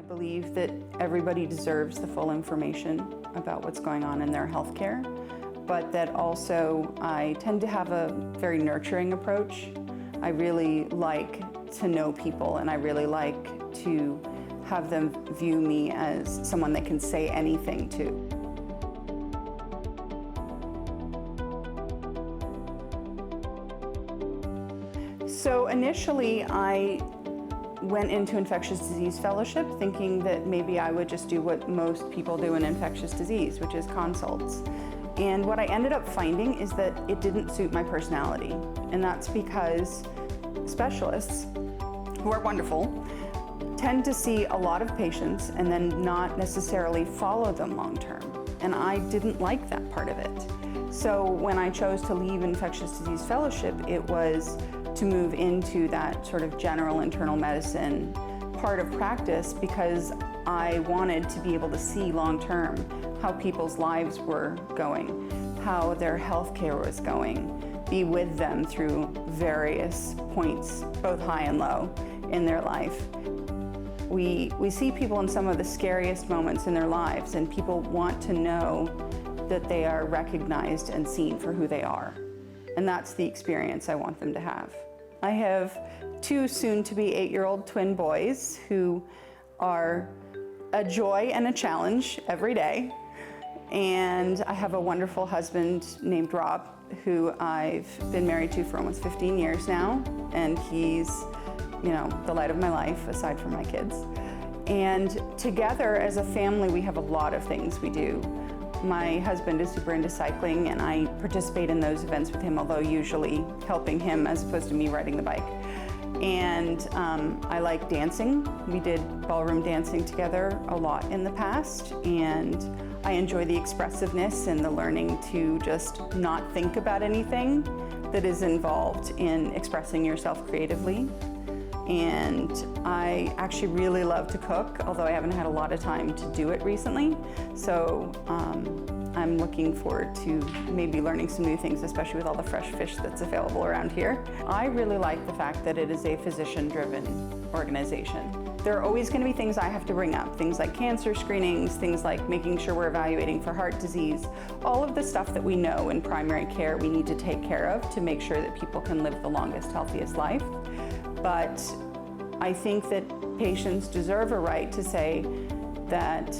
believe that everybody deserves the full information about what's going on in their healthcare, but that also I tend to have a very nurturing approach. I really like to know people, and I really like to have them view me as someone they can say anything to. So initially, I went into infectious disease fellowship thinking that maybe I would just do what most people do in infectious disease, which is consults. And what I ended up finding is that it didn't suit my personality. And that's because specialists, who are wonderful, tend to see a lot of patients and then not necessarily follow them long term. And I didn't like that part of it. So when I chose to leave infectious disease fellowship, it was to move into that sort of general internal medicine part of practice, because I wanted to be able to see long term how people's lives were going, how their healthcare was going, be with them through various points, both high and low, in their life. We see people in some of the scariest moments in their lives, and people want to know that they are recognized and seen for who they are. And that's the experience I want them to have. I have two soon-to-be 8-year-old twin boys who are a joy and a challenge every day. And I have a wonderful husband named Rob, who I've been married to for almost 15 years now. And he's, the light of my life, aside from my kids. And together as a family, we have a lot of things we do. My husband is super into cycling, and I participate in those events with him, although usually helping him as opposed to me riding the bike. And I like dancing. We did ballroom dancing together a lot in the past, and I enjoy the expressiveness and the learning to just not think about anything that is involved in expressing yourself creatively. And I actually really love to cook, although I haven't had a lot of time to do it recently. So I'm looking forward to maybe learning some new things, especially with all the fresh fish that's available around here. I really like the fact that it is a physician-driven organization. There are always going to be things I have to bring up, things like cancer screenings, things like making sure we're evaluating for heart disease, all of the stuff that we know in primary care we need to take care of to make sure that people can live the longest, healthiest life. But I think that patients deserve a right to say that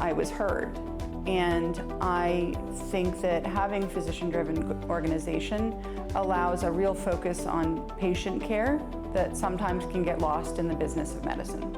I was heard. And I think that having a physician-driven organization allows a real focus on patient care that sometimes can get lost in the business of medicine.